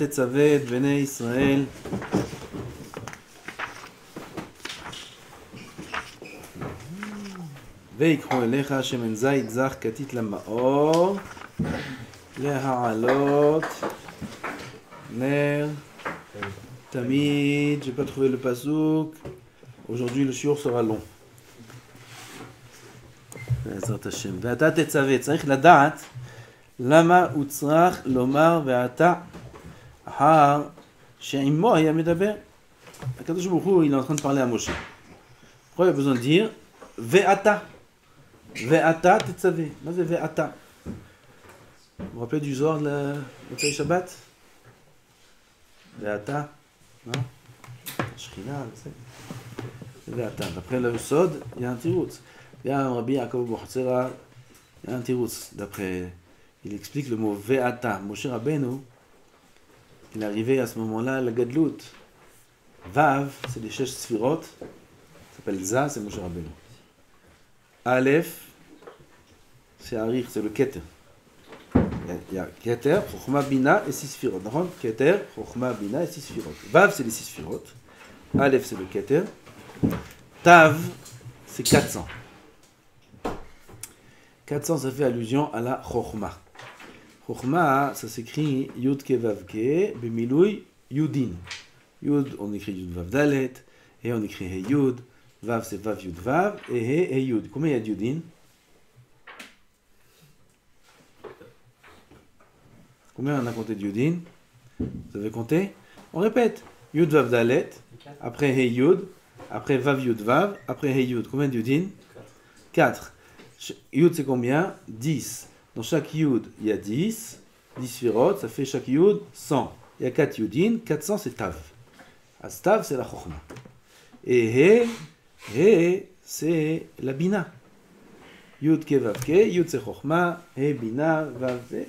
תצווה את בני ישראל ויקחו אליך שמן זית זך כתית למאור להעלות נר תמיד. J'ai pas trouvé le pasouk. Aujourd'hui le shiur sera long. בעזרת השם. ואתה תצווה, צריך לדעת למה הוא צריך לומר ואתה אחר שעמו היה מדבר. הקדוש ברוך הוא, il est en train de parler à Moshe. Pourquoi il a besoin de dire ואתה? ואתה תצווה. מה זה ואתה? Vous vous rappelez du Zohar de la Shabbat? ואתה? Non? השכינה, זה. ואתה. D'après le Sod, il y a un tiroutz. Il y a un Rabbi Yaakov Bohatzera, il y a un tiroutz. D'après, il explique le mot ve'ata. Moshe Rabbeinu, il est arrivé à ce moment-là à la Gadlut. Vav, c'est les Shesh Sfirot. Ça s'appelle Za, c'est Moshe Rabbeinu. Aleph, c'est Arich, c'est le Keter. Il y a Keter, Chokhma, Bina et 6 Sfirot. D'accord? Keter, Chokhma, Bina et 6 Sfirot. Vav, c'est les 6 Sfirot. Aleph, c'est le Keter. Tav, c'est 400. 400, ça fait allusion à la Chokhma. Chokhma, ça s'écrit Yud Ke Vav Ke, Bemiloui Yudin. Yud, on écrit Yud Vav Dalet, et on écrit He Yud. Vav, c'est Vav Yud Vav, et He Yud. Combien il y a de Yudin? Combien on a compté de Yudin? Vous avez compté? On répète. Yud Vav Dalet, après He Yud, après Vav Yud Vav, après He Yud. Combien de Yudin? 4. Yud c'est combien? 10. Dans chaque Yud, il y a 10. 10 Sfirot, ça fait chaque Yud 100. Il y a 4 Yudin, 400 c'est Tav. As Tav c'est la Chokhma. Et He, c'est la Bina. Yud Ke Vav Ke, Yud c'est Chokhma, He Bina, Vav c'est.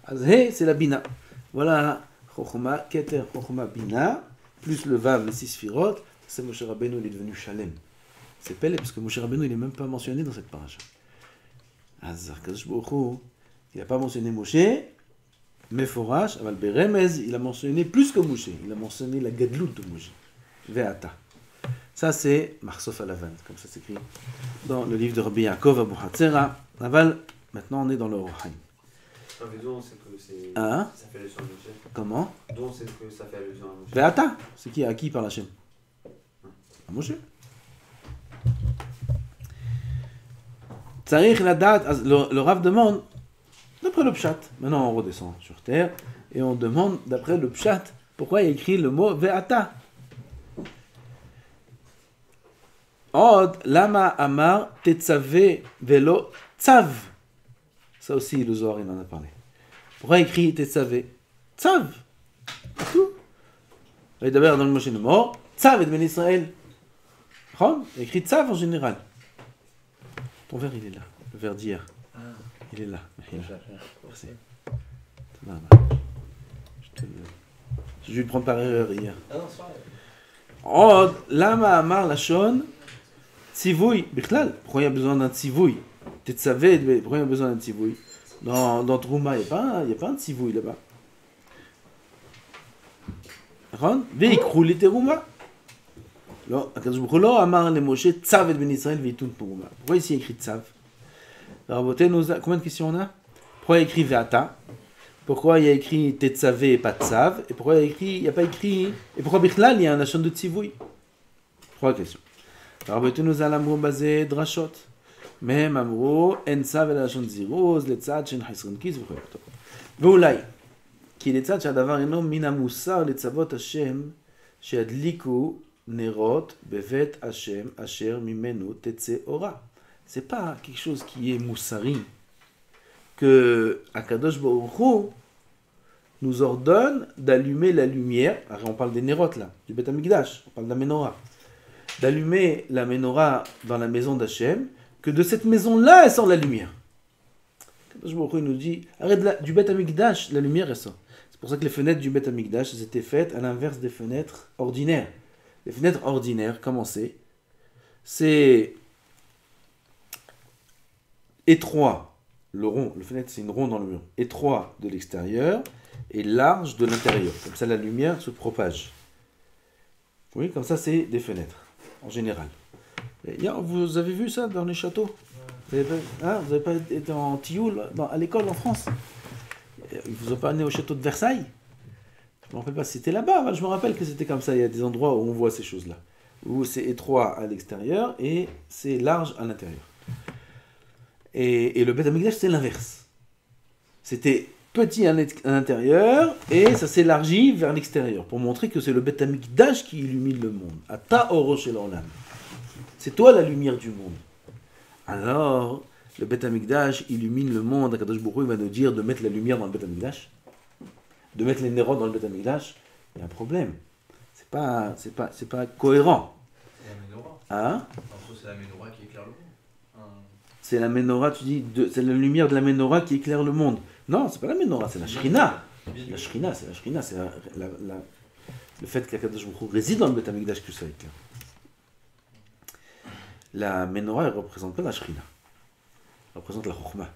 As He c'est la Bina. Voilà Chokhma, Keter, Chokhma, Bina, plus le Vav, les 6 Sfirot. C'est Moshe Rabbeinu, il est devenu Shalem. C'est Pele, parce que Moshe Rabbeinu, il n'est même pas mentionné dans cette paracha. Azar Kadosh Baruch Hu, il n'a pas mentionné Moshe, mais Forash, Aval Beremez, il a mentionné plus que Moshe. Il a mentionné la Gadlut de Moshe. Ve'ata. Ça, c'est Marsof Alavan, comme ça s'écrit dans le livre de Rabbi Yaakov Bohatzera. Aval, maintenant on est dans le Orachaim. D'où on sait que c'est... Hein? Ça fait allusion à Moshe. Comment? D'où on sait que ça fait allusion à Moshe. Ve'ata. C'est qui? À qui par Hachem? À Moshe. Tzarich Ladat, le Rav demande, d'après le Pshat, maintenant on redescend sur terre, et on demande, d'après le Pshat, pourquoi il a écrit le mot Ve'ata. Od, Lama Amar, Tetzave, Velo, Tzav. Ça aussi, le Zohar, il en a parlé. Pourquoi il écrit Tetzave? Tzav. C'est tout. Et d'abord, dans le Moshe Nemo, Tzav et de Ben Israël. Il a écrit Tzav en général. Ton verre, il est là. Le verre d'hier. Il est là. Merci. Je vais le prendre par erreur hier. Oh, lama amar lachon tzivouy. Bichlal. Pourquoi il y a besoin d'un tzivouy? Tetzaveh, pourquoi il y a besoin d'un tzivouy? Dans Trouma, il n'y a pas un tzivouy là-bas. Veikru li teruma. Pourquoi ici il écrit Tzav? Combien de questions on a? Pourquoi il écrit Ve'ata? Pourquoi il y a écrit Tetzavé et pas Tzav? Et pourquoi il n'y a pas écrit? Et pourquoi Bichlal il y a un lachon de Tzivouy? 3 questions. Rabbeinu Amrou basé Drashot. Mehem Amrou En Tzav et la lachon de Ziroz, le Tzad, Shen Haisron Kiz, Ve'ulai. Qui est Tzad, Shadavar Enom, Mina Moussar, le Tzavot Hashem, Sheadliku, Nerot, Bevet Hashem, Asher, Mimenu, Tetse Ora. C'est pas quelque chose qui est moussari que Akadosh Baruch Hu nous ordonne d'allumer la lumière. Alors on parle des Nerot là, du Beth Amikdash, on parle de la Menorah. D'allumer la Menorah dans la maison d'Hachem, que de cette maison-là, elle sort la lumière. Akadosh Baruch Hu nous dit, arrête du Beth Amikdash, la lumière elle sort. C'est pour ça que les fenêtres du Beth Amikdash, elles étaient faites à l'inverse des fenêtres ordinaires. Les fenêtres ordinaires, comment c'est étroit le rond, le fenêtre c'est une ronde dans le mur, étroit de l'extérieur et large de l'intérieur. Comme ça la lumière se propage. Oui, comme ça c'est des fenêtres, en général. Vous avez vu ça dans les châteaux? Vous n'avez pas été en tioul à l'école en France? Ils vous ont pas amené au château de Versailles? Je ne me rappelle pas si c'était là-bas, je me rappelle que c'était comme ça. Il y a des endroits où on voit ces choses-là. Où c'est étroit à l'extérieur et c'est large à l'intérieur. Et le Beth Amikdash, c'est l'inverse. C'était petit à l'intérieur et ça s'élargit vers l'extérieur pour montrer que c'est le Beth Amikdash qui illumine le monde. Ata oro shel olam. C'est toi la lumière du monde. Alors, le Beth Amikdash illumine le monde. Akadosh Baruch Hu va nous dire de mettre la lumière dans le Beth Amikdash, de mettre les nérodes dans le Beth Amikdash. Il y a un problème. C'est pas cohérent. C'est la menorah. Hein? C'est la menorah qui éclaire le monde. C'est la menorah, tu dis, c'est la lumière de la menorah qui éclaire le monde. Non, c'est pas la menorah, c'est la shrina. La shrina, c'est le fait qu'Akadosh Baruch Hu réside dans le Beth Amikdash que ça éclaire. La menorah, elle représente pas la shrina. Elle représente la chokhmah.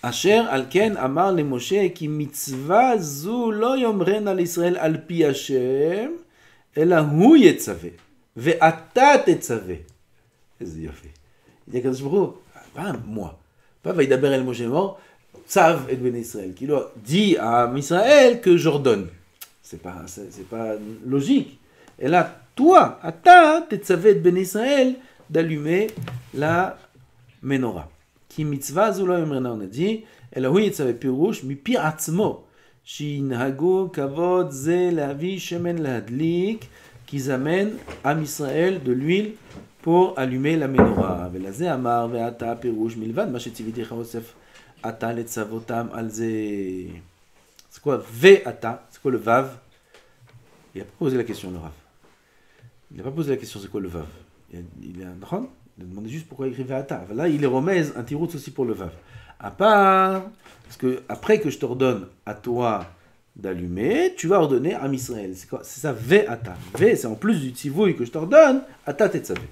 Asher alken amar le Moshe ki mitzvah zu lo yomren al Israël al pi Hashem ela hu yetzaveh ve'ata tetzaveh. איזה יופי. il dit הקדוש ברוך הוא, pas moi, pas וידבר אל משה לאמור, צב את בני ישראל. כאילו, dis à Israël que j'ordonne. C'est pas logique. Et là, toi, אתה תצווה את בני ישראל d'allumer la menorah. כי מצווה זו לא יאמרנה, on a dit, אלא הוא יצווה פירוש מפי עצמו, שינהגו כבוד זה להביא שמן להדליק, qu'ils amènent à Israël de l'huile pour allumer la menorah. ולזה אמר ואתה פירוש מלבד מה שציוויתיך יוסף, אתה לצוותם על זה. C'est quoi ואתה? C'est quoi le vav? Il n'a pas posé la question, le Rav. Il n'a pas posé la question, c'est quoi le vav? Il a demandé juste pourquoi il écrit Ve'ata. Là, il est remèze un tiroutz aussi pour le vav. À part, parce que après que je t'ordonne à toi d'allumer, tu vas ordonner à Israël. C'est ça, Ve'ata. Ve, c'est en plus du tzivouï que je t'ordonne, Ata tetzavé.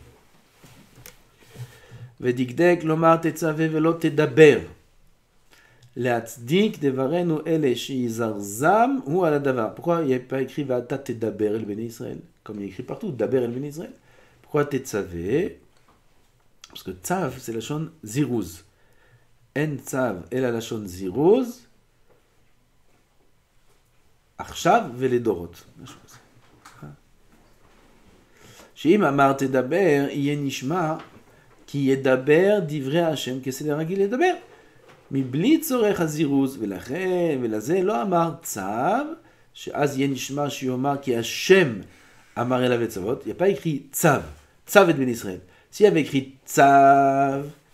Ve'dikdek lomar tetzavé ve'lo tedaber. Le'atzdik devarenu ele shizarzam ou ala davar. Pourquoi il n'y a pas écrit Ve'ata tedaber el bnei Israël? Comme il est écrit partout, daber el bnei Israël. Pourquoi tetzavé? Parce que tzav, c'est la shon zirouz. En tzav, elle a la shon zirouz. Achshav veledorot. שאם אמר תדבר, יהיה נשמע כי ידבר דברי השם כסדר רגיל לדבר. מבלי צורך הזירוז, ולכן, ולזה לא אמר צו, שאז יהיה נשמע שיאמר כי השם אמר אליו לצוות. Il n'y a pas écrit צו, צו את בן ישראל. S'il y avait écrit צו,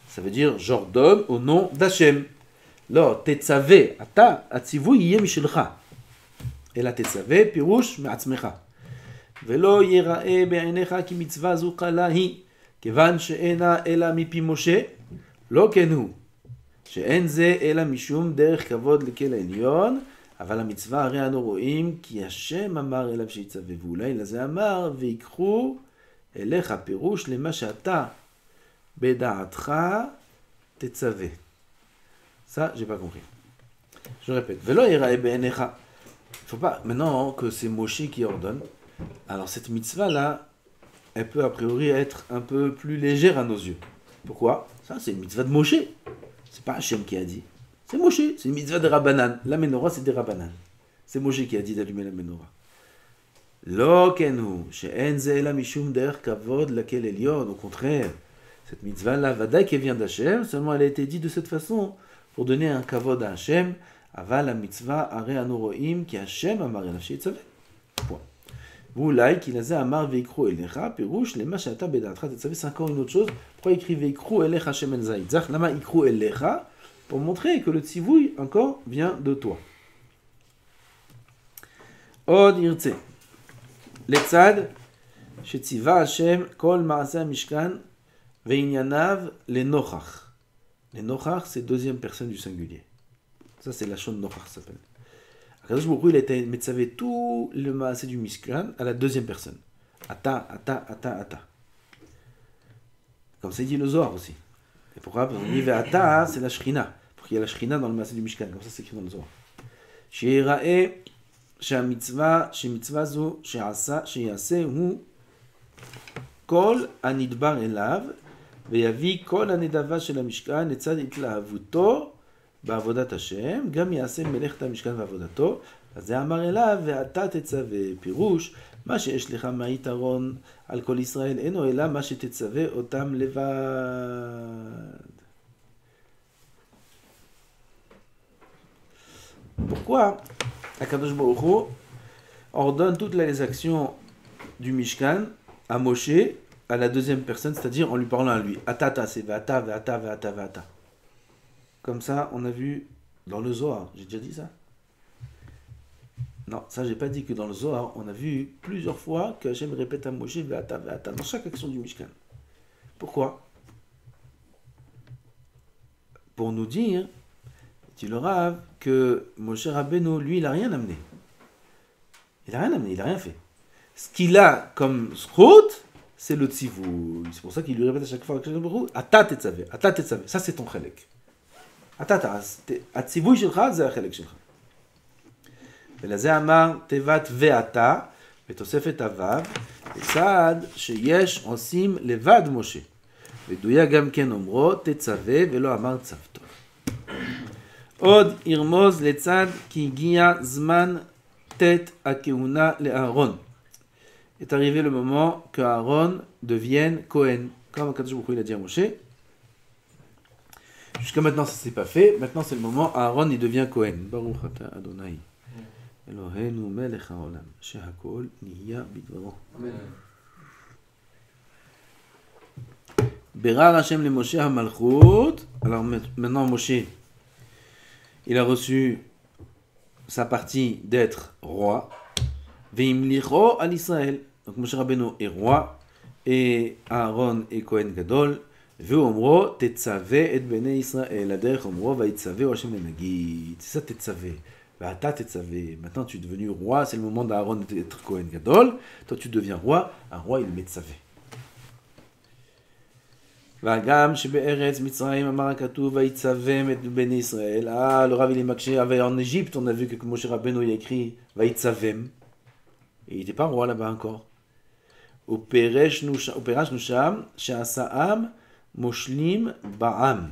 ça veut dire j'ordonne au nom d'Hachem. לא, תצווה, אתה, הציווי יהיה משלך. אלא תצווה פירוש מעצמך. ולא ייראה בעיניך כי מצווה זו קלה היא, כיוון שאינה אלא מפי משה, לא כן הוא. שאין זה אלא משום דרך כבוד לכל העליון, אבל המצווה הרי אנו רואים כי השם אמר אליו שיצווה, ואולי לזה אמר ויקחו אליך פירוש למה שאתה בדעתך תצווה. Ça, j'ai pas compris. Je répète. ולא ייראה בעיניך. Il ne faut pas, maintenant que c'est Moshe qui ordonne, alors cette mitzvah-là, elle peut a priori être un peu plus légère à nos yeux. Pourquoi? Ça, c'est une mitzvah de Moshe. C'est pas Hachem qui a dit. C'est Moshe, c'est une mitzvah de Rabbanan. La menorah, c'est des Rabbanan. C'est Moshe qui a dit d'allumer la menorah. Lo kenu, she'en ze ela mishum der kavod lakel elyon. Au contraire, cette mitzvah-là, vadaï qui vient d'Hachem, seulement elle a été dite de cette façon pour donner un kavod à Hachem. Aval la mitzvah הרי אנו רואים כי השם אמר אליו שיצווה. ואולי כי לזה אמר ויקחו אליך, פירוש למה שאתה בדעתך תצווה. C'est encore une autre chose. Pourquoi écrit ויקחו אליך שמן זית זך? למה יקחו אליך? Pour montrer que le tzivouï encore vient de toi. עוד ירצה. לצד שציווה השם כל מעשה המשכן וענייניו לנוכח. לנוכח c'est deuxième personne du singulier. Ça, c'est la shon nochach, ça s'appelle. Akadosh Baruch Hu, il a été metzavé tout le maasé du Mishkan à la deuxième personne. Ata, ata, ata, ata. Comme ça, il dit le Zohar aussi. Et pourquoi? Parce qu'on dit Ve'ata, c'est la Shrina. Pour qu'il y ait la Shrina dans le massé du Mishkan. Comme ça, c'est écrit dans le Zohar. She'irae, she'amitzvah, she'mitzvah zo, she'asa, she'yasehu, kol anidbar elav, ve'yavi kol anedava shel המשכן, לצד התלהבותו בעבודת השם, גם יעשה מלאכת המשכן ועבודתו. אז זה אמר אליו, ואתה תצווה. פירוש, מה שיש לך מהיתרון על כל ישראל, אינו אלא מה שתצווה אותם לבד. Pourquoi Akadosh Baruch Hu ordonne toutes les actions du Mishkan à Moshe, à la deuxième personne, c'est-à-dire en lui parlant à lui. Atata, c'est Vata, Vata, Vata, Vata. Comme ça, on a vu dans le Zohar. J'ai déjà dit ça? Non, ça, j'ai pas dit que dans le Zohar, on a vu plusieurs fois que Hachem répète à Moshe Vata, Vata, dans chaque action du Mishkan. Pourquoi? Pour nous dire, dit le Rav, que Moshe Rabbeinu, lui, il n'a rien amené. Il n'a rien amené, il n'a rien fait. Ce qu'il a comme schrout, c'est le tzivou. C'est pour ça qu'il lui répète à chaque fois Ata tetzaveh, Ata tetzaveh. Ça, c'est ton chelek. Ata, הציווי שלך זה החלק שלך. ולזה אמר תיבת ואתה, בתוספת הוו, בצד שיש עושים לבד משה. ודויה גם כן אומרו תצווה ולא אמר צוותו. עוד ירמוז לצד כי הגיע זמן תת הכהונה לאהרון. Est arrivé le moment que Aaron devienne Kohen. Comme Akadosh Baruch Hu il a dit à Moshe. Jusqu'à maintenant, ça ne s'est pas fait. Maintenant, c'est le moment. Aaron, il devient Kohen. Baruch ata Adonai. Eloheinu melech haolam. Shehakol niya bidvaro. Berar Hashem le Moshe ha-malchut. Alors maintenant, Moshe, il a reçu sa partie d'être roi. Veimlicho al Israël. Donc Moshe Rabbeinu est roi. Et Aaron est Kohen Gadol. ואומרו, תצווה את בני ישראל, הדרך אומרו, ויצווה השם לנגיד. C'est ça, תצווה. ואתה תצווה. Maintenant, tu es devenu roi, c'est le moment d'Aaron d'être Kohen Gadol. Toi, tu deviens roi. Un roi, il est מצווה. והגם שבארץ מצרים אמר הכתוב, ויצווה את בני ישראל. Le Rav, il est מקשה. En Égypte, on a vu que Moshe Rabbeinu, il a écrit, ויצווה. Et il n'était pas roi là-bas encore. ופרשנו שם, שעשה עם, Moshlim Ba'am.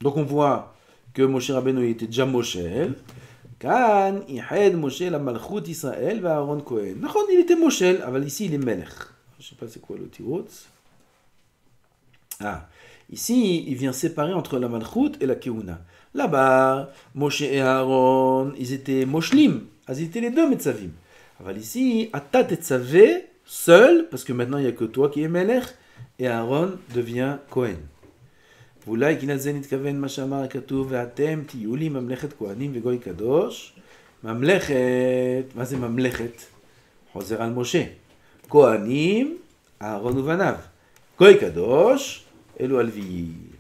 Donc on voit que Moshe Rabbeinu était déjà Moshel. Kan Ihed Moshe la Malchut Israël va Aaron Kohen. Nachon, il était Moshel, mais ici il est Melech. Je ne sais pas c'est quoi le tirotz. Ah, ici il vient séparer entre la Malchut et la Keuna. Là-bas, Moshe et Aaron, ils étaient Moshlim. Ils étaient les deux Metzavim. Mais ici, Ata Tetzaveh, seul, parce que maintenant il n'y a que toi qui es Melech, et Aaron devient Kohen. ואולי כי לזה נתכוון מה שאמר הכתוב, ואתם תהיו לי ממלכת כהנים וגוי קדוש. ממלכת, מה זה ממלכת? חוזר על משה. כהנים, אהרון ובניו. גוי קדוש, אלו הלוויים.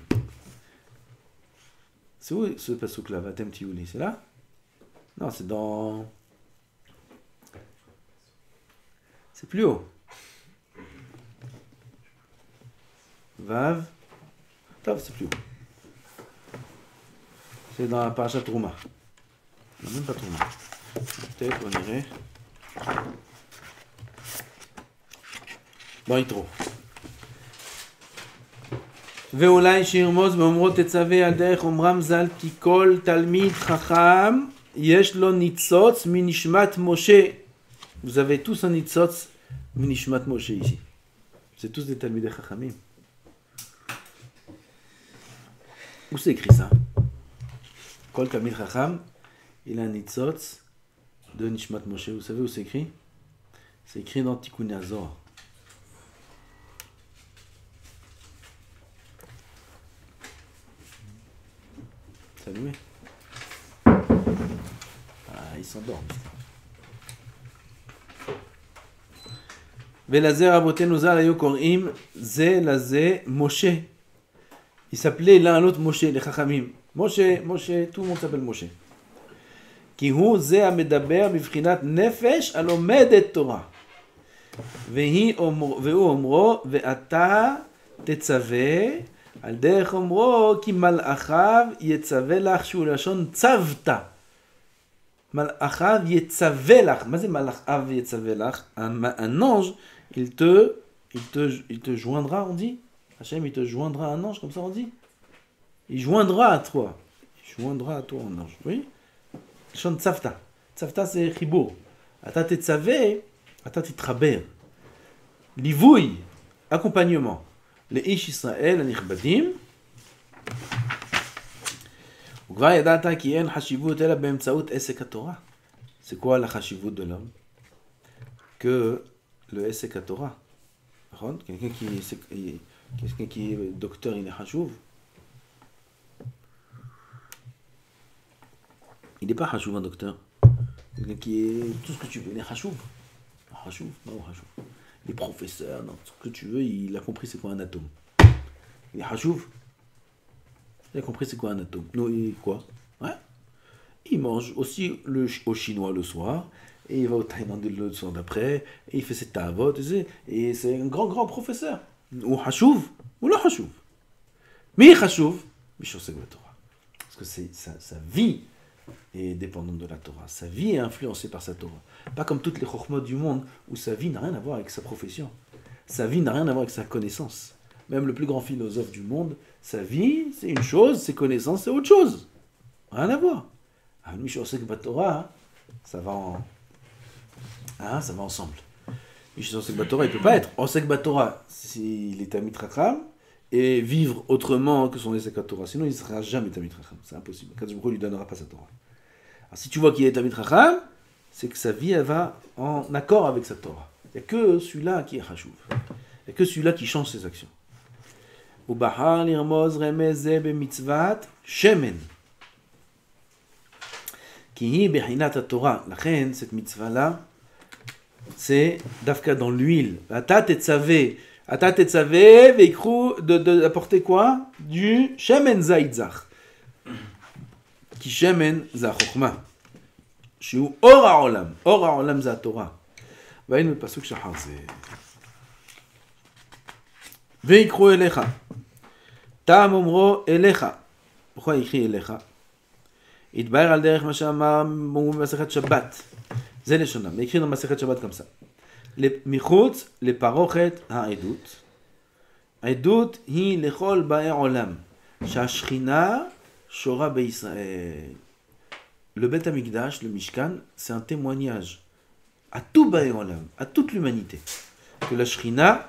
C'est où ce passouk là, ואתם תהיו לי? C'est là? Non, c'est dans... C'est plus haut. Vav. Top, c'est plus haut. C'est dans la parasha Trouma. Non, même pas Trouma. Peut-être on irait. Dans Yitro. ואולי שירמוז באומרו תצווה על דרך אומרם ז"ל כי כל תלמיד חכם יש לו ניצוץ מנשמת משה. Vous avez tous un nitzotz minishmat Moshe ici. C'est tous des talmidei chachamim. Où c'est écrit ça? Kol talmid chacham, il a un nitzotz de nishmat Moshe. Vous savez où c'est écrit? C'est écrit dans Tikkun Hazor. Salut. Ah, ils s'endorment. ולזה רבותינו ז"ל היו קוראים זה לזה משה. Il s'appelait l'un à l'autre Moshe, les חכמים. Moshe, tout le monde s'appelle Moshe. כי הוא זה המדבר בבחינת נפש הלומדת תורה. והוא אומרו, ואתה תצווה, על דרך אומרו, כי מלאכיו יצווה לך, שהוא לשון צוותא. מלאכיו יצווה לך. מה זה מלאכיו יצווה לך? Un ange, il te joindra, on dit? Hachem, il te joindra un ange, comme ça on dit? Il joindra à toi. Il joindra à toi un ange. Oui? לשון צוותא. צוותא זה חיבור. אתה תצווה, אתה תתחבר. ליווי, accompagnement. לאיש ישראל הנכבדים. וכבר ידעת כי אין חשיבות אלא באמצעות עסק התורה. C'est quoi la חשיבות de l'homme? Que le עסק התורה. נכון? quelqu'un qui est docteur, il est חשוב. Il n'est pas חשוב un docteur. Quelqu'un qui est tout ce que tu veux, il est חשוב. חשוב? Non, חשוב. Les professeurs, non, ce que tu veux, il a compris c'est quoi un atome. Il est חשוב. Il a compris c'est quoi un atome. Non, il quoi? Ouais. Il mange aussi au chinois le soir, et il va au Thaïlande le soir d'après, et il fait ses tavot, tu sais, et c'est un grand professeur. Ou חשוב, ou לא חשוב. מי חשוב? מי שעוסק בתורה. Parce que sa vie est dépendante de la Torah. Sa vie est influencée par sa Torah. Pas comme toutes les chokhmot du monde, où sa vie n'a rien à voir avec sa profession. Sa vie n'a rien à voir avec sa connaissance. Même le plus grand philosophe du monde, sa vie, c'est une chose, ses connaissances, c'est autre chose. Rien à voir. Lui, je sais que Torah, ça va ensemble. Lui, je sais que Torah, il ne peut pas être. On sait que Torah, s'il est Tamid Chacham, et vivre autrement que son Esek Torah. Sinon, il ne sera jamais Tamid Chacham. C'est impossible. Kadosh Baruch Hu lui donnera pas sa Torah. Alors, si tu vois qu'il est Tamid Chacham, c'est que sa vie, elle va en accord avec sa Torah. Il n'y a que celui-là qui est Chashuv. Il n'y a que celui-là qui change ses actions. ובחר לרמוז רמז זה במצוות שמן. כי היא בחינת התורה. לכן, cette מצווה-là, c'est דווקא dans l'huile. אתה תצווה ויקחו d'apporter quoi? Du שמן זית זך. כי שמן זה החוכמה. שהוא אור העולם. אור העולם זה התורה. והיינו בפסוק שחר זה. ויקחו אליך. טעם אומרו אליך. pourquoi écrit אליך? התבהר על דרך מה שאמר במסכת שבת. זה לשונה. écrit dans מסכת שבת comme ça. מחוץ לפרוכת העדות. העדות היא לכל באי עולם. שהשכינה שורה בישראל. Le Beth Amikdash, le Mishkan, c'est un témoignage à tout באי עולם, à toute l'humanité, que la Shrina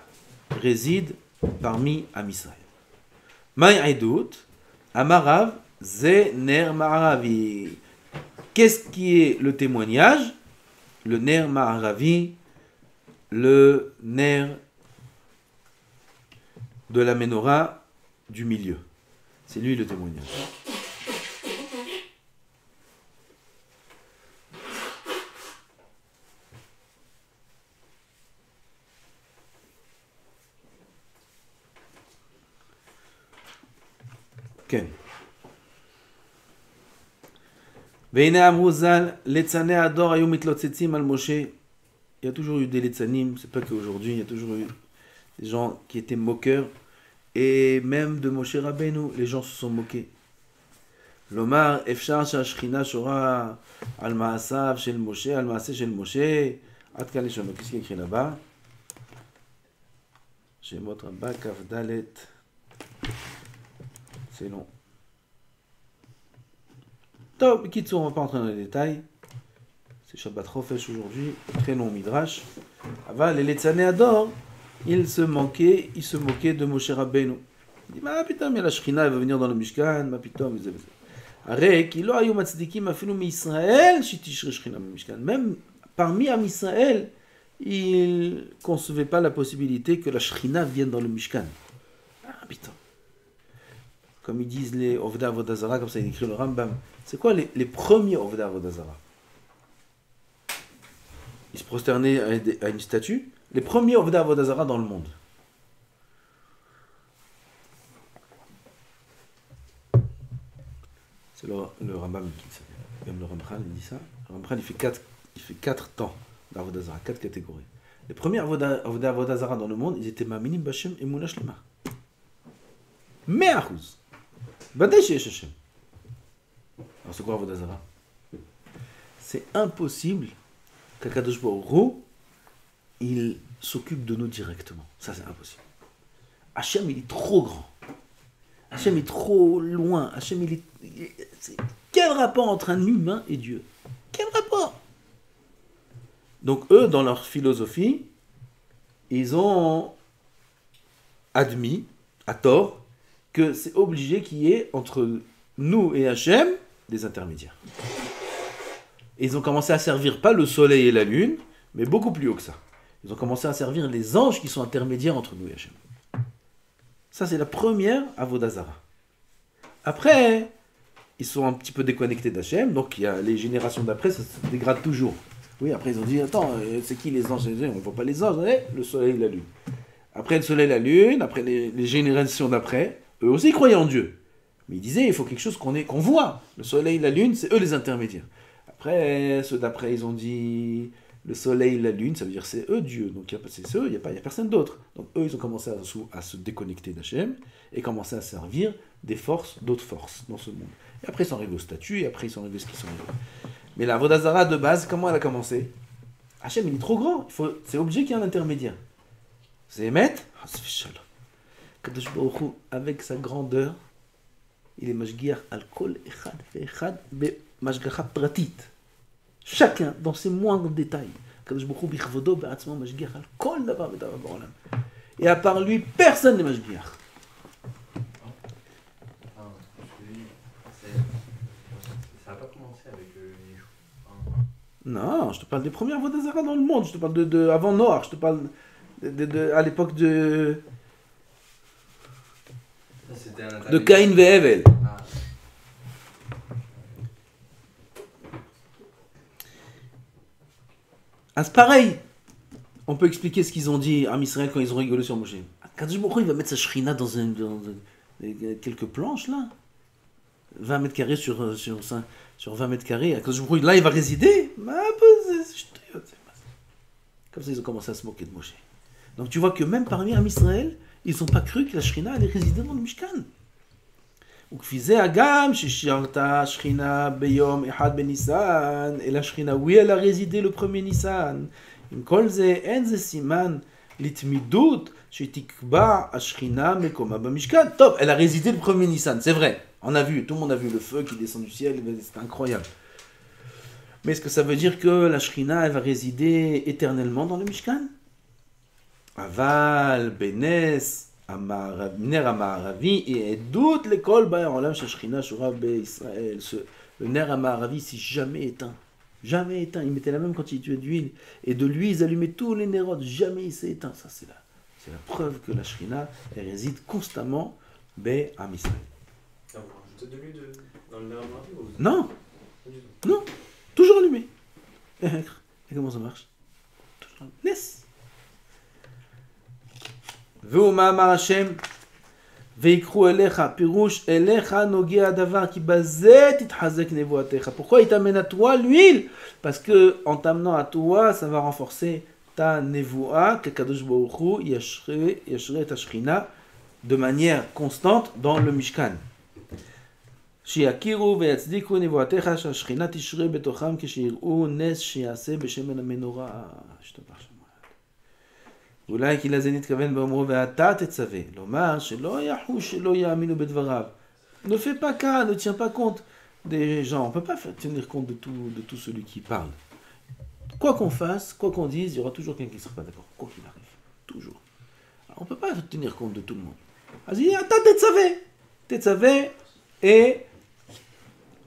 réside parmi Am Israël. Maï Aïdout, Amarav, Ze Ner Ma'aravi. Qu'est-ce qui est le témoignage? Le Ner Ma'aravi, le Ner de la Menorah du milieu. C'est lui le témoignage. כן. והנה אמרו ז"ל, ליצני הדור היו מתלוצצים על משה. Il y a toujours eu des litzanim, c'est pas qu'aujourd'hui, il y a toujours eu des gens qui étaient moqueurs. Et même de Moshe Rabbeinu, les gens se sont moqués. לומר, אפשר שהשכינה שורה על מעשיו של משה, על מעשה של משה, עד כאן לשונו. Qu'est-ce qu'il écrit là-bas? שמות רבה, כ"ד. C'est long. Top, Kitsour, on ne va pas entrer dans les détails. C'est Shabbat Chofesh aujourd'hui, très long Midrash. Avant, les Letzané Ador, ils se moquaient de Moshe Rabbeinu. Il dit, ma putain, mais la Shrina, elle va venir dans le Mishkan, ma putain, mais c'est... Arrête, qu'il a eu matzdikim afinu mi-Israël, shitishre Shrina mi-Mishkan. Même parmi Am Israël, ils ne concevaient pas la possibilité que la Shrina vienne dans le Mishkan. Ah putain. Comme ils disent les Ovda Avodazara, comme ça il écrit le Rambam. C'est quoi les premiers Ovda Avodazara? Ils se prosternaient à une statue. Les premiers Ovda Avodazara dans le monde. C'est le Rambam qui dit ça. Même le Ramchal il dit ça. Le Ramchal il fait quatre temps d'Avodazara, 4 catégories. Les premiers Avodah Zarah dans le monde, ils étaient Ma'aminim B'Hashem et Emunah Shlema. 100%. Badai sheyesh Hashem. Alors c'est quoi Avodah Zarah? C'est impossible qu'Akadosh Baruch Hu, il s'occupe de nous directement. Ça, c'est impossible. Hashem, il est trop grand. Hashem est trop loin. Hashem, quel rapport entre un humain et Dieu? Quel rapport? Donc eux, dans leur philosophie, ils ont admis, à tort, que c'est obligé qu'il y ait entre nous et Hashem des intermédiaires. Et ils ont commencé à servir pas le soleil et la lune, mais beaucoup plus haut que ça. Ils ont commencé à servir les anges qui sont intermédiaires entre nous et Hashem. Ça, c'est la première Avodah Zarah. Après, ils sont un petit peu déconnectés d'Hachem, donc il y a les générations d'après, ça se dégrade toujours. Oui, après ils ont dit, attends, c'est qui les anges? On ne voit pas les anges, le soleil et la lune. Après le soleil et la lune, après les générations d'après, eux aussi croyaient en Dieu. Mais ils disaient, il faut quelque chose qu'on voit. Le soleil et la lune, c'est eux les intermédiaires. Après, ceux d'après, ils ont dit, le soleil et la lune, ça veut dire c'est eux Dieu. Donc c'est eux, il n'y a personne d'autre. Donc eux, ils ont commencé à se déconnecter d'Hachem et commencé à servir des forces, d'autres forces dans ce monde. Et après, ils sont arrivés au statut, et après, ils sont arrivés à ce qu'ils sont arrivés. Mais la Avodah Zarah de base, comment elle a commencé? Hachem, il est trop grand. C'est obligé qu'il y ait un intermédiaire. C'est Emet? C'est Fichal. Kadosh Baruch Hu, avec sa grandeur, il est Mashgiach al kol echad ve'echad be mashgacha pratit. Chacun, dans ses moindres détails. Kadosh Baruch Hu bichvodo be'atzmo Mashgiach al kol davar ve'davar ba'olam. Et à part lui, personne n'est Mashgiach. Non, je te parle des premières Avodah Zarah dans le monde. Je te parle de avant Noach. Je te parle à l'époque de Caïn et Hevel. Ah, c'est pareil. On peut expliquer ce qu'ils ont dit à Israël quand ils ont rigolé sur Moshe. Kadosh Baruch Hu, il va mettre sa shrina dans quelques planches là. 20 mètres carrés sur 20 mètres carrés. Là, il va résider. Comme ça, ils ont commencé à se moquer de Moshe. Donc, tu vois que même parmi Am Israël, ils n'ont pas cru que la Shrina allait résider dans le Mishkan. Et la Shrina, oui, elle a résidé le premier Nissan. Top, elle a résidé le premier Nissan, c'est vrai. On a vu, tout le monde a vu le feu qui descend du ciel, c'est incroyable. Mais est-ce que ça veut dire que la Shrina, elle va résider éternellement dans le Mishkan? Aval, Benes, Ner Amaravi, et doute l'école, Olam Shrina, Shura, Israël. Le Ner Amaravi, c'est jamais éteint. Jamais éteint. Ils mettaient la même quantité d'huile. Et de lui, ils allumaient tous les nérodes. Jamais il s'est éteint. Ça, c'est la preuve que la Shrina, elle réside constamment, Am Israël. De l'huile dans le Ner Amaravi ou... Non. Non. Toujours allumé. Et comment ça marche? Toujours allumé. Laisse. Ve'oma amar Hashem ve'ikru elecha pirouche elecha nogea davar ki bazet titchazek nevuatecha. Pourquoi il t'amène à toi l'huile? Parce que en t'amenant à toi, ça va renforcer ta nevoa que Kadosh Baruch Hu yashre ta shrina de manière constante dans le Mishkan. שיכירו ויצדיקו נבואתך שהשכינה תשרה בתוכם כשיראו נס שיעשה בשמן המנורה. אולי כי לזה נתכוון באומרו ואתה תצווה, לומר שלא יחוש שלא יאמינו בדבריו. Ne fais pas cas, ne tiens pas compte des gens. On ne peut pas tenir compte de tout celui qui parle. Quoi qu'on fasse, quoi qu'on dise, il y aura toujours quelqu'un qui ne sera pas d'accord. Quoi qu'il arrive. Toujours. Alors, on ne peut pas tenir compte de tout le monde. Alors, il dit, אתה תצווה. תצווה et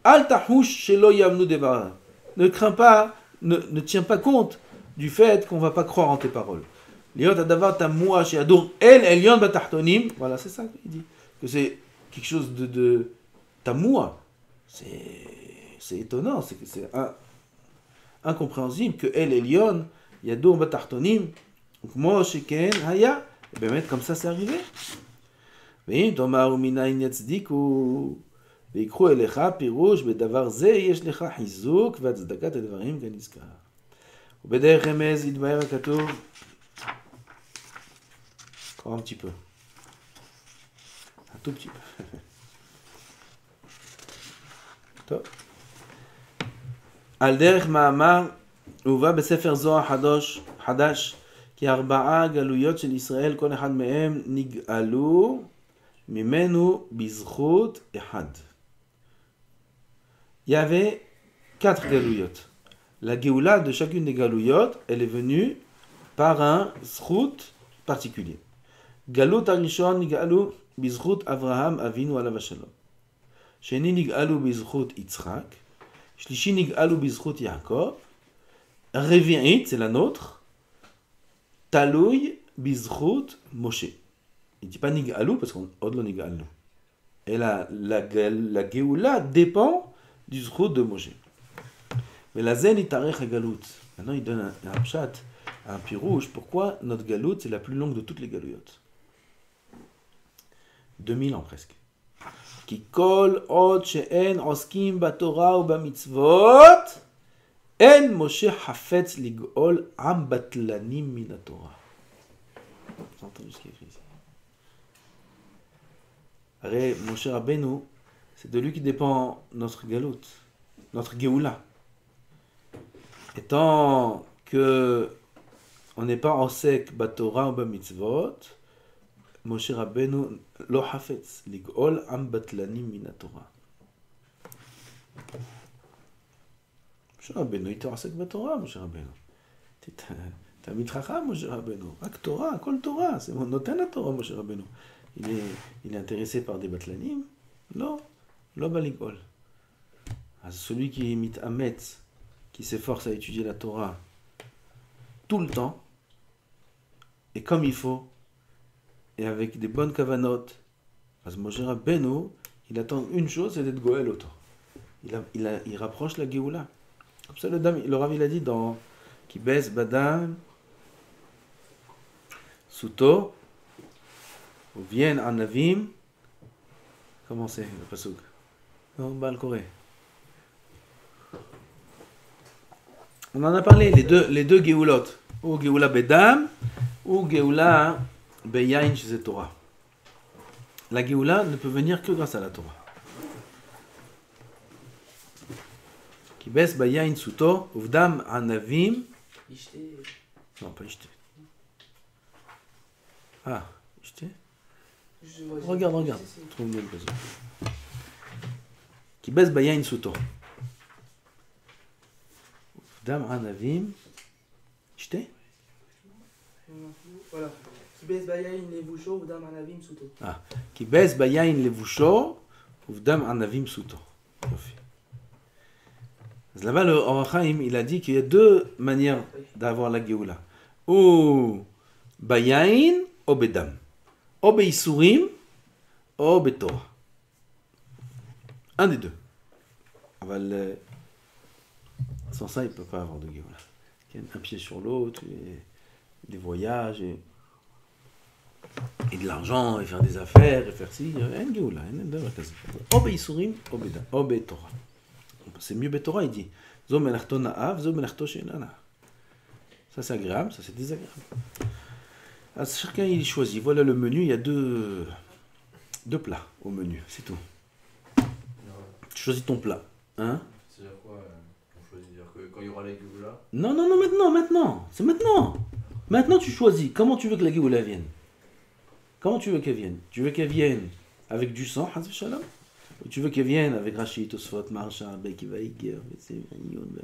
Al tahush shelo yamnu devara. Ne crains pas, ne tiens pas compte du fait qu'on ne va pas croire en tes paroles. Liot adavar tamua she'adur el elyon batahtonim. Voilà, c'est ça qu'il dit. Que c'est quelque chose de tamua. C'est étonnant, c'est incompréhensible que el elyon yadur batahtonim. Donc moi sheken haya. Et bien mettre comme ça, c'est arrivé. Mais tomar uminayin yatzdiku. ויקחו אליך פירוש בדבר זה יש לך חיזוק והצדקת הדברים כנזכר. ובדרך רמז יתבהר הכתוב Encore un petit peu. Un tout petit peu. Top. על דרך מאמר הובא בספר זוהר חדש כי 4 גלויות של ישראל כל אחד מהם נגאלו ממנו בזכות אחד. Il y avait 4 galouyot. La géoula de chacune des galouyot, elle est venue par un zchut particulier. Galut harishon nig'alu bizchut Avraham Avinu alav hashalom. Sheni nig'alu bizchut Yitzhak. Shlishi nig'alu bizchut Yaakov. Revi'it, c'est la nôtre. Talouy bizchut Moshe. Il ne dit pas nig'alu parce qu'on odlo nig'alu. Et la géoula dépend du zchut de Moshe. Mais la zen itarech galut. Maintenant il donne un pshat, un pirouche. Pourquoi notre galut c'est la plus longue de toutes les galouyotes? 2000 ans presque. Ki kol od she'en oskim batorah ou bamitzvot en Moshe hafetz ligol am batlanim min haTorah. Vous avez entendu ce qui est écrit ici? Arrête, Moshe Rabbeinu, c'est de lui qui dépend notre galut, notre geoula. Étant que on n'est pas en sec batorah ou bamitzvot, Moshe Rabbeinu lo hafetz ligol am batlanim min haTorah. Moshe Rabbeinu était en sec batorah, Moshe Rabbeinu. T'as mis tracham, Moshe Rabbeinu. Ak Torah, kol Torah, c'est mon noten Torah, Moshe Rabbeinu. Il est intéressé par des batlanim? Non, lo baligol. Celui qui imite Ametz, qui s'efforce à étudier la Torah tout le temps, et comme il faut, et avec des bonnes kavanotes, parce que Moshe Rabbeinu, il attend une chose, c'est d'être goël autant. Il rapproche la Géoula. Comme ça, le Rav il a dit dans Kibes Badam, Suto, ou Vien Anavim, comment c'est le pasuk? Non, Baal Koré. On en a parlé, les deux Géoulot, ou Géoula Bedam, ou Géoula Beyain chez Torah. La Géoula ne peut venir que grâce à la Torah. Kibes Bayain Suto, Uvdam Anavim. Non, pas Ishté. Ah, Ishté. Regarde. Trouve le besoin. Kibes Bayain Suto. Uvdam Anavim. Ishté. Voilà. Kibes bayain levusho uvdam anavim suto. Ah, Kibes bayain levusho uvdam anavim suto. Là-bas, le Or HaChaim, il a dit qu'il y a 2 manières d'avoir la Géoula. Ou bayain, ou bedam. Ou beisurim, ou betorah. Un des 2. Sans ça, il ne peut pas avoir de Géoula. Un pied sur l'autre, des voyages, et de l'argent, et faire des affaires, et faire ci, en Géoula, ou beisurim, ou bedam, ou betorah. C'est mieux Betorah, il dit. Zo melachto na'av, zo melachto she'enana. Ça c'est agréable, ça c'est désagréable. Alors, chacun il choisit. Voilà le menu, il y a deux plats au menu, c'est tout. Tu choisis ton plat. Hein? C'est-à-dire quoi on choisit? C'est-à-dire que quand il y aura la Géoula? Non, maintenant. C'est maintenant. Maintenant tu choisis. Comment tu veux que la Géoula vienne? Comment tu veux qu'elle vienne? Tu veux qu'elle vienne avec du sang, Hazv Shalom? Ou tu veux qu'elle vienne avec Rachid, Tosfot, Marsha, Bekiva, Iger,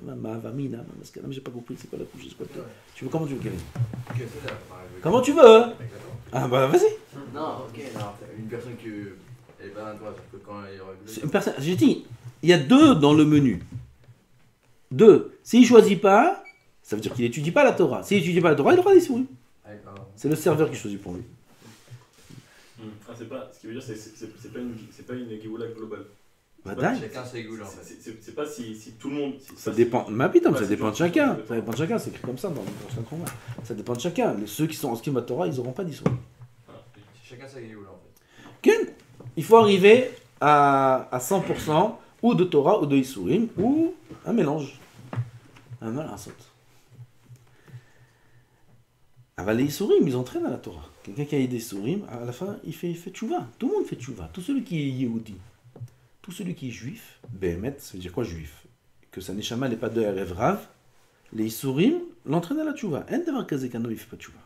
Vamina, Maskana, mais j'ai pas compris, c'est quoi la couche, c'est quoi le... Tu veux, comment tu veux qu'elle vienne? Comment tu veux? Ah bah vas-y. Non, ok, non, une personne qui elle est pas dans toi, parce que quand il y aura une personne, j'ai dit, il y a 2 dans le menu. 2. S'il choisit pas, ça veut dire qu'il étudie pas la Torah. S'il étudie pas la Torah, il aura des souris. C'est le serveur qui choisit pour lui. Ah, c'est pas, ce qui veut dire, c'est pas une Géoula globale. Chacun ses Géoula en fait. C'est pas si tout le monde. Ça dépend, ma putain, ça dépend de chacun. Ça dépend de chacun, c'est écrit comme ça dans le Tanakh. Ça dépend de chacun. Ceux qui sont en Skim Torah, ils n'auront pas d'Issour. Chacun sa Géoula en fait. Ken, il faut arriver à 100% ou de Torah ou de Issourim ou un mélange. Un mal, un saut. Ah bah les Issourim, ils entraînent à la Torah. Quelqu'un qui a des sourim, à la fin, il fait tchouva. Tout le monde fait tchouva. Tout celui qui est yéhoudi, tout celui qui est juif, Béhémet, ça veut dire quoi juif? Que sa neshama n'est pas de rêve rave, les sourim l'entraînent à la tchouva. En devoir kaze qu'un homme il fait pas tchouva.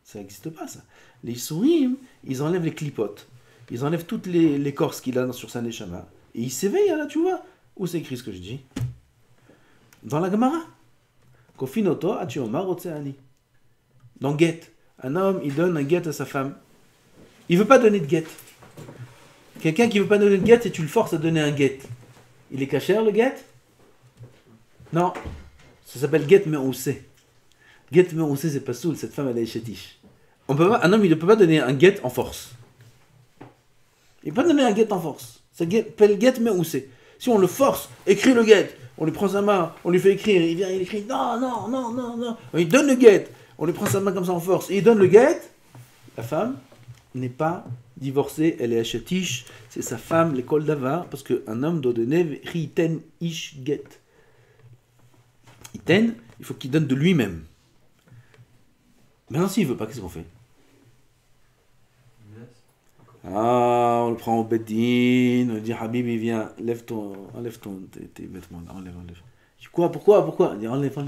Ça n'existe pas ça. Les sourim, ils enlèvent les clipotes, ils enlèvent toutes les l'écorce qu'il a sur sa neshama, et il s'éveille à la tchouva. Où c'est écrit ce que je dis? Dans la Gemara. Kofinoto achioma rotseani. Dans Get. Un homme, il donne un guet à sa femme. Il ne veut pas donner de guet. Quelqu'un qui ne veut pas donner de guet et tu le forces à donner un guet. Il est cachère le guet? Non. Ça s'appelle guet me'oussé. Guet me'oussé, c'est pas soul. Cette femme, elle est chétiche. Un homme, il ne peut pas donner un guet en force. Il ne peut pas donner un guet en force. Ça s'appelle guet me'oussé. Si on le force, écrit le guet. On lui prend sa main, on lui fait écrire. Il vient, il écrit non, non, non, non, non. Il donne le guet. On lui prend sa main comme ça en force et il donne le guet. La femme n'est pas divorcée, elle est achetiche, c'est sa femme, l'école d'Ava, parce qu'un homme doit donner riten ish get. Iten, il faut qu'il donne de lui-même. Maintenant, s'il ne veut pas, qu'est-ce qu'on fait? Ah, on le prend au beddin, on lui dit Habibi, viens, enlève tes vêtements, enlève. Quoi, pourquoi? Il dit enlève.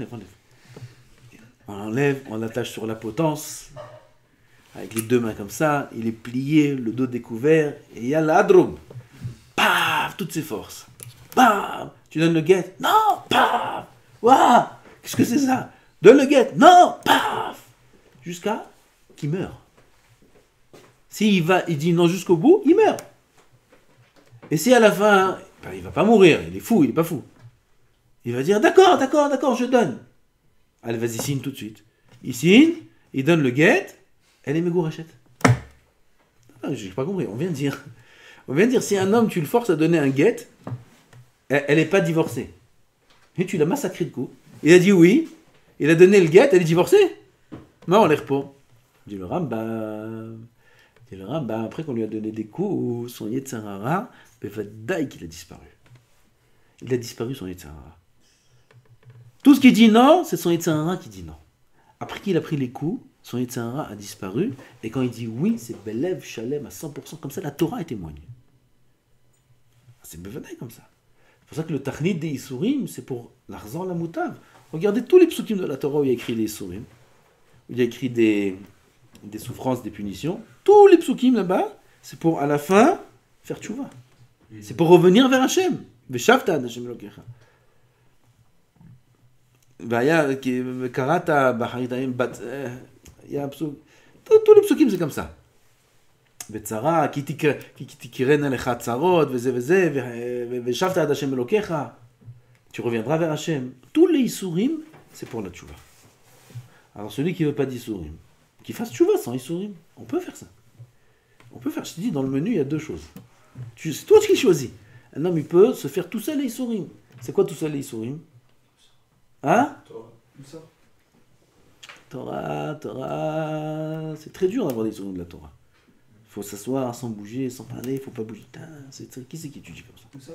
On l'enlève, on l'attache sur la potence, avec les deux mains comme ça, il est plié, le dos découvert, et il y a l'adroum. Paf, toutes ses forces. Paf, tu donnes le guet. Non, paf. Waouh, qu'est-ce que c'est ça? Donne le guet. Non, paf. Jusqu'à qu'il meure. S'il dit non jusqu'au bout, il meurt. Et si à la fin, il va pas mourir, il est fou, il est pas fou. Il va dire d'accord, je donne. Allez, vas-y, signe tout de suite. Il signe, il donne le guet, elle est mégourachette. J'ai pas compris, on vient de dire, si un homme, tu le forces à donner un guet, elle n'est pas divorcée. Et tu l'as massacré de coups. Il a dit oui, il a donné le guet, elle est divorcée. Non, on les repos. Dit le Rambam, après qu'on lui a donné des coups, son Yetzirara, Bevadaï qu'il a disparu. Il a disparu son Yetzirara. Tout ce qui dit non, c'est son Yetzirara qui dit non. Après qu'il a pris les coups, son Yetzirara a disparu, et quand il dit oui, c'est Belev Shalem à 100%, comme ça la Torah témoigne. C'est Bevadaï comme ça. C'est pour ça que le Tachnit des Isurim, c'est pour l'Arzan la Moutav. Regardez tous les psukim de la Torah où il y a écrit des Isurim, où il y a écrit des souffrances, des punitions. Tous les psukim là-bas, c'est pour à la fin faire tchouva. C'est pour revenir vers Hachem. Veshavta Hachem Elokecha. Karata, Bahaydaim, il y a tous les psukim, c'est comme ça. Betzara, Kitikiren Alecha Tzarot, Veshavta Hachem Elokecha. Tu reviendras vers Hachem. Tous les Isurim, c'est pour la tchouva. Alors celui qui ne veut pas d'Isurim, qu'il fasse tchouva sans Isurim. On peut faire ça. On peut faire, je te dis, dans le menu, il y a deux choses. C'est toi qui choisis. Un homme, il peut se faire tout seul les Isurim. C'est quoi tout seul les Isurim? Hein? Torah. C'est très dur d'avoir des Isurim de la Torah. Il faut s'asseoir sans bouger, sans parler, il ne faut pas bouger. Qui c'est qui étudie comme ça?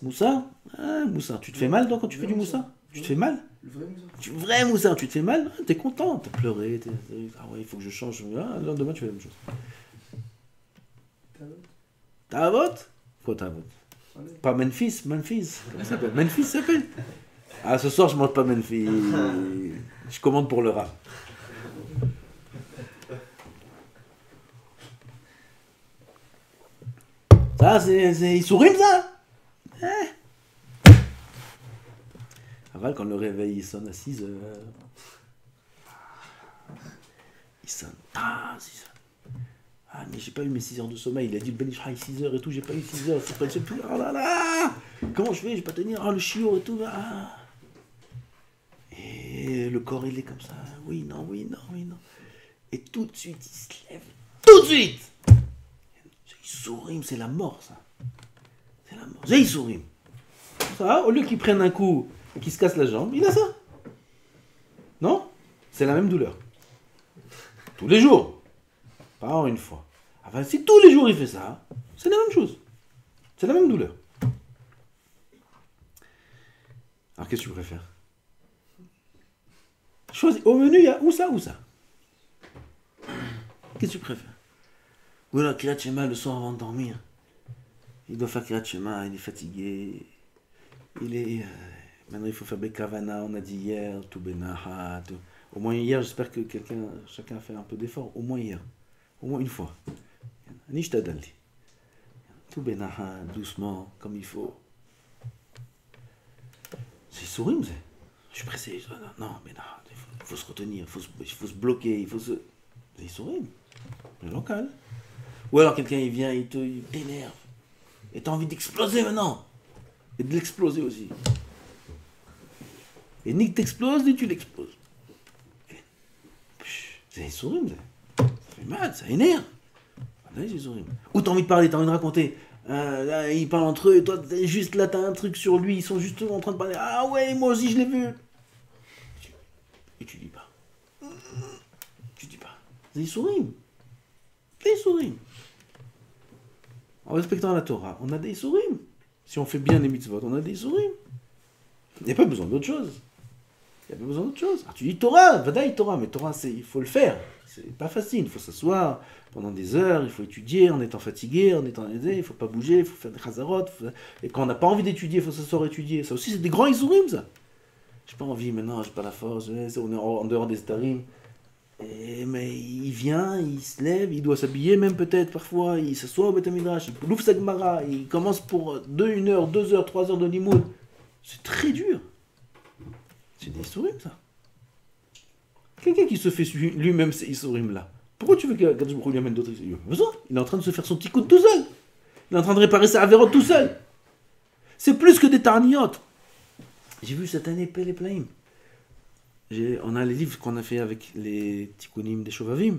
Moussa? Ah, Moussa. Tu te fais mal donc quand tu fais du Moussa? Tu te fais mal? Le vrai Moussa. Vrai Moussa, tu te fais mal? T'es content, t'as pleuré, ah ouais, il faut que je change. Ah, le lendemain, tu fais la même chose. Ta'avot? Quoi Ta'avot? Pas Memphis. Comment ça s'appelle? Memphis s'appelle? Ah, ce soir, je mange pas Memphis. Je commande pour le rat. Ça, c'est Isurim, ça? Aval, quand le réveil il sonne à 6 heures. Il sonne. Ah, mais j'ai pas eu mes 6 heures de sommeil. Il a dit le Ben Ishraï 6 heures et tout, j'ai pas eu 6 heures. C'est pas tout. Oh là là! Comment je fais? Je vais pas tenir. Ah, le chiot et tout. Ah. Et le corps, il est comme ça. Oui, non. Et tout de suite, il se lève. Tout de suite! Isurim, c'est la mort, ça. C'est la mort. J'ai Isurim. Ça, au lieu qu'il prenne un coup et qu'il se casse la jambe, il a ça. Non? C'est la même douleur. Tous les jours. Pas en une fois. Enfin, si tous les jours il fait ça, c'est la même chose. C'est la même douleur. Alors qu'est-ce que tu préfères? Choisis. Au menu, il y a ou ça ou ça. Qu'est-ce que tu préfères? Ou alors Kriyat Shema le soir avant de dormir. Il doit faire Kriyat Shema, il est fatigué. Maintenant il faut faire Bekavana, on a dit hier, tout Benaha. Au moins hier, j'espère que chacun a fait un peu d'effort. Au moins hier. Au moins une fois. Nishtadali. Tout Benaha, doucement, comme il faut. C'est sourim, c'est. Je suis pressé. Non, Benaha, il faut se retenir, il faut se bloquer, il faut se. C'est sourim. Le local. Ou alors quelqu'un il vient, il t'énerve. Et t'as envie d'exploser maintenant. Et de l'exploser aussi. Et ni que t'exploses, ni tu l'exploses. C'est sourim, ça fait mal, ça énerve. C'est sourim. Ou t'as envie de parler, t'as envie de raconter. Là, ils parlent entre eux, et toi, juste là, t'as un truc sur lui, ils sont juste en train de parler. Ah ouais, moi aussi, je l'ai vu. Et tu dis pas. Tu dis pas. C'est sourim. C'est sourim. En respectant la Torah, on a des sourim. Si on fait bien les mitzvot, on a des sourim. Il n'y a pas besoin d'autre chose. Il n'y a pas besoin d'autre chose. Alors, tu dis Torah, vadaï Torah, mais Torah, il faut le faire. C'est pas facile, il faut s'asseoir pendant des heures, il faut étudier en étant fatigué, en étant aidé, il ne faut pas bouger, il faut faire des chazarot. Et quand on n'a pas envie d'étudier, il faut s'asseoir et étudier. Ça aussi, c'est des grands isurim, ça. J'ai pas envie maintenant, j'ai pas la force, on est en dehors des starim. Mais il vient, il se lève, il doit s'habiller même peut-être parfois, il s'assoit au Beth Midrash, il ouvre sa Gemara, il commence pour 1 heure, 2 heures, 3 heures de limoud. C'est très dur. C'est des isurim, ça. Quelqu'un qui se fait lui-même ces isurim-là, pourquoi tu veux qu'Akadosh Baruch Hu lui amène d'autres isurim? Il n'a pas besoin. Il est en train de se faire son petit coup tout seul. Il est en train de réparer sa avérote tout seul. C'est plus que des tarniotes. J'ai vu cette année Pele Plaim. On a les livres qu'on a fait avec les tikkunim des Shovavim,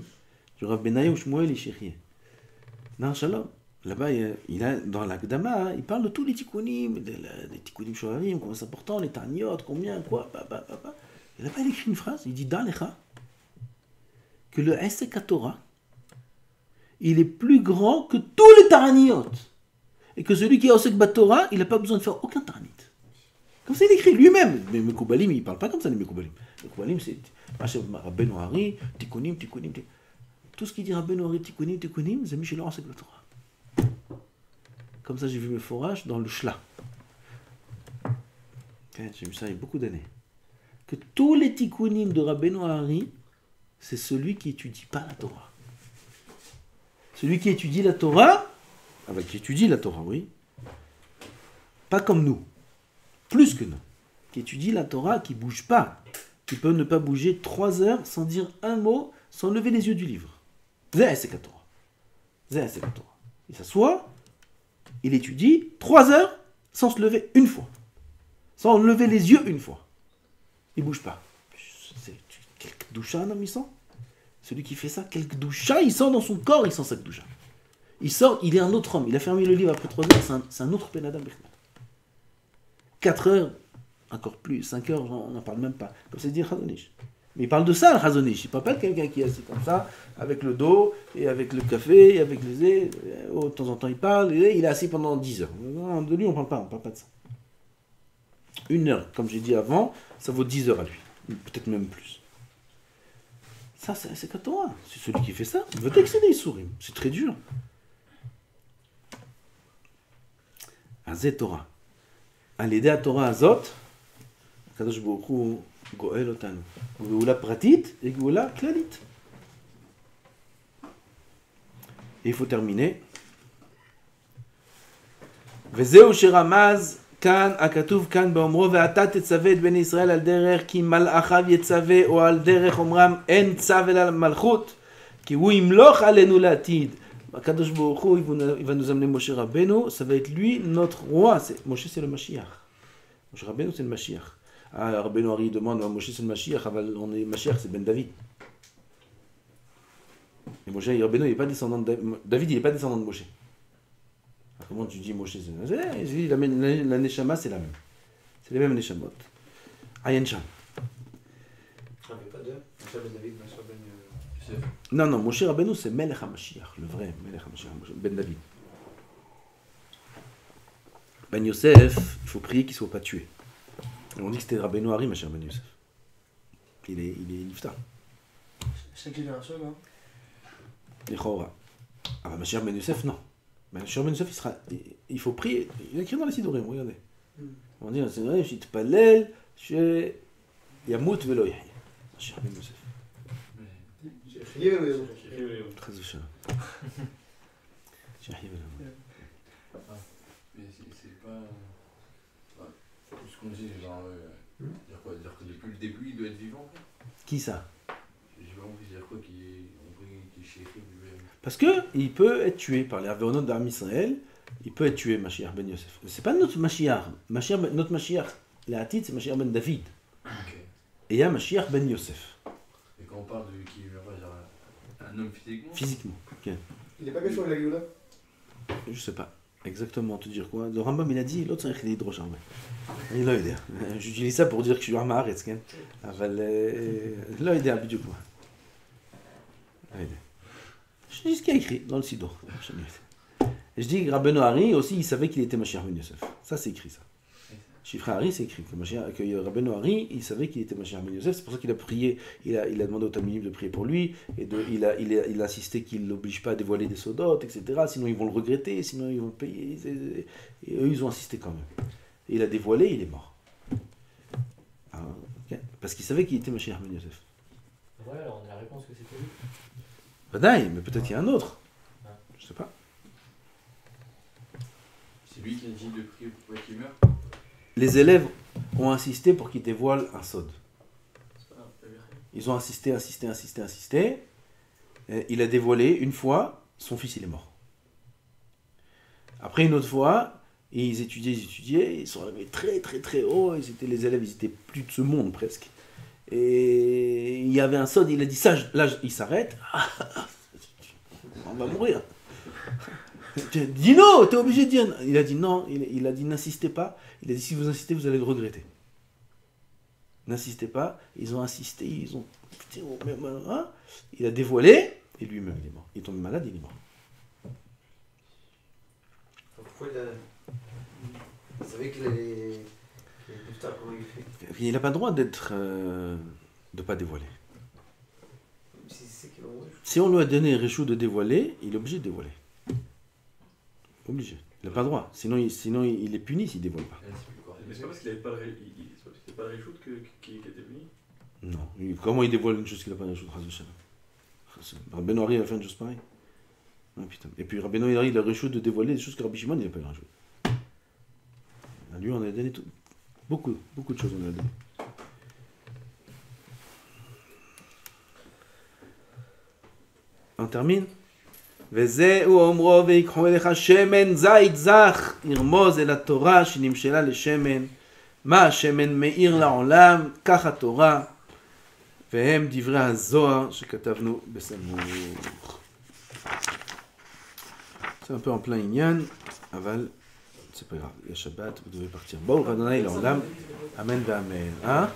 du Rav Benaïm Shmuel Ishechie. Dans Shalom. Là-bas, il a, dans l'Agdama, il parle de tous les tikkunim, des tikkunim Shovavim, comment c'est important, les tarniotes, combien, quoi, Et là-bas, il écrit une phrase, il dit Dalecha, que le Esek Torah, il est plus grand que tous les tarniotes. Et que celui qui est Osek Batorah, il n'a pas besoin de faire aucun tarnit. Comme ça, il écrit lui-même. Mais Mekoubalim, il ne parle pas comme ça, les Mekoubalim. Mekoubalim, c'est Rabbeinu Hari, Tikkunim. Tout ce qu'il dit Rabbeinu Hari, Tikkunim, c'est Michel Osek Batorah. Comme ça, j'ai vu mes forages dans le Shla. J'ai vu ça il y a beaucoup d'années. Que tous les tikkunim de Rabbeinu Hari, c'est celui qui étudie pas la Torah. Celui qui étudie la Torah, qui étudie la Torah, oui, pas comme nous, plus que nous, qui étudie la Torah, qui bouge pas, qui peut ne pas bouger 3 heures sans dire un mot, sans lever les yeux du livre. C'est la Torah. Il s'assoit, il étudie 3 heures sans se lever une fois, sans lever les yeux une fois. Il bouge pas. Quel doucha un homme il sent? Celui qui fait ça, quel doucha il sent dans son corps, il sent cette doucha. Il sort, il est un autre homme. Il a fermé le livre après 3 heures, c'est un autre Benadam. 4 heures, encore plus, 5 heures, on n'en parle même pas. Comme c'est dire Chazonish. Mais il parle de ça, le Chazonish. Il ne parle pas de quelqu'un qui est assis comme ça, avec le dos, et avec le café, et avec les ais. De temps en temps, il parle, et il est assis pendant 10 heures. Non, de lui, on ne parle pas de ça. 1 heure, comme j'ai dit avant, ça vaut 10 heures à lui. Peut-être même plus. Ça, c'est qu'à Torah. C'est celui qui fait ça. Il veut excéder, il sourit. C'est très dur. Azé Torah. על ידי התורה הזאת, הקדוש ברוך הוא גואל אותנו. גאולה פרטית וגאולה כללית. Il faut terminer. וזהו שרמז כאן, הכתוב כאן באומרו, ואתה תצווה את בני ישראל על דרך כי מלאכיו יצווה, או על דרך אומרם אין צו אלא מלכות, כי הוא ימלוך עלינו לעתיד. Akadosh Baruch Hu, il va nous amener Moshe Rabbeinu, ça va être lui notre roi. Moshe c'est le Mashiach. Moshe Rabbeinu c'est le Mashiach. Ah, Rabbeinu Hari demande, Moshe c'est le Mashiach, Mashiach c'est Ben David. Et Moshe Rabbeinu il n'est pas descendant de David, il n'est pas descendant de Moshe. Alors, comment tu dis Moshe c'est la Neshama c'est la même. C'est les mêmes Neshamot. Ayen Sham. Il n'y avait pas de Moshe Ben David, Moshe Ben Yosef. Non, Moshe Rabbeinu c'est Melech HaMashiach, le vrai Melech HaMashiach, Ben David. Ben Yosef, il faut prier qu'il ne soit pas tué. Et on dit que c'était Rabbeinu Hari, ma chère Ben Yosef. Il est niftar. Chaque génération, non? L'Echora. Ah bah Mashiach ben Yosef, non. Mashiach ben Yosef, il faut prier. Il a écrit dans la Sidorim, regardez. On dit dans la Sidorim, Shitpalel, Yamut velo Yahya. Mashiach ben Yosef. Très Hashem. Mais c'est pas. Ce qu'on dit, genre. Dire quoi? Dire que depuis le début, il doit être vivant, quoi. Qui ça? J'ai pas compris, dire quoi qu'il est chéri lui-même. Parce qu'il peut être tué par les Avéronot d'Arm Israël, il peut être tué, Mashiach ben Yosef. C'est pas notre Mashiach. Notre Mashiach, la Hatid, c'est Mashiach ben David. Okay. Et il y a Mashiach ben Yosef. Et quand on parle de qui vient pas, genre un homme physiquement? Physiquement, ok. Il n'est pas question de la Géoula. Je sais pas exactement te dire quoi. Le Rambam il a dit, l'autre c'est un hydrocharme. Il l'a aidé. J'utilise ça pour dire que je suis Arma Haaretz, ken. Il l'a aidé à Bidou quoi. Je dis ce qu'il y a écrit dans le Sidor. Je dis que Rabbeinu Hari aussi, il savait qu'il était Mashiach ben Yosef. Ça c'est écrit ça. Chiffre Hari, c'est écrit que Rabbeinu Hari, il savait qu'il était Mashiach ben Yosef. C'est pour ça qu'il a prié, il a demandé au Talmidim de prier pour lui, et il a insisté qu'il l'oblige pas à dévoiler des sodotes, etc. Sinon ils vont le regretter, sinon ils vont le payer. Et eux ils ont insisté quand même. Et il a dévoilé, il est mort. Ah, okay. Parce qu'il savait qu'il était Mashiach ben Yosef. Ouais, alors on a la réponse que c'était lui. Badaï, mais peut-être qu'il y a un autre. Je sais pas. C'est lui qui a dit de prier pour pas qu'il meure? Les élèves ont insisté pour qu'il dévoile un sod. Ils ont insisté. Et il a dévoilé une fois, son fils il est mort. Après une autre fois, ils étudiaient, ils sont arrivés très haut, les élèves, ils étaient plus de ce monde presque. Et il y avait un sod, il a dit ça, là il s'arrête, on va mourir. Dis non, t'es obligé de dire. Il a dit non, il a dit n'insistez pas. Il a dit si vous insistez, vous allez le regretter. N'insistez pas. Ils ont insisté, ils ont. Hein? Il a dévoilé, et lui-même il est mort. Il est tombé malade, il est mort. Pourquoi il savait qu'il allait. Putain, comment il fait? Il n'a pas le droit d'être. De pas dévoiler. Si on lui a donné Réchou de dévoiler, il est obligé de dévoiler. Obligé. Il n'a pas le droit. Sinon il est puni s'il ne dévoile pas. Mais c'est pas parce qu'il n'avait pas le Réchout qui était puni? Non. Comment il dévoile une chose qu'il n'a pas de Réchout? Rabbeinu Hari a fait une chose pareille. Ah, putain. Et puis Rabbeinu Hari il a Réchout de dévoiler des choses que Rabbi Shimon n'a pas eu Réchout. À lui on a donné tout. Beaucoup de choses on a donné. On termine. וזהו אומרו ויקחו אליך שמן זית זך ירמוז אל התורה שנמשלה לשמן מה השמן מאיר לעולם כך התורה והם דברי הזוהר שכתבנו בסמוך. C'est un peu en plein Inyan, aval, c'est pas grave, il y a Shabbat, vous devez partir. Bon, Radonai l'Olam, Amen, Amen. Hein?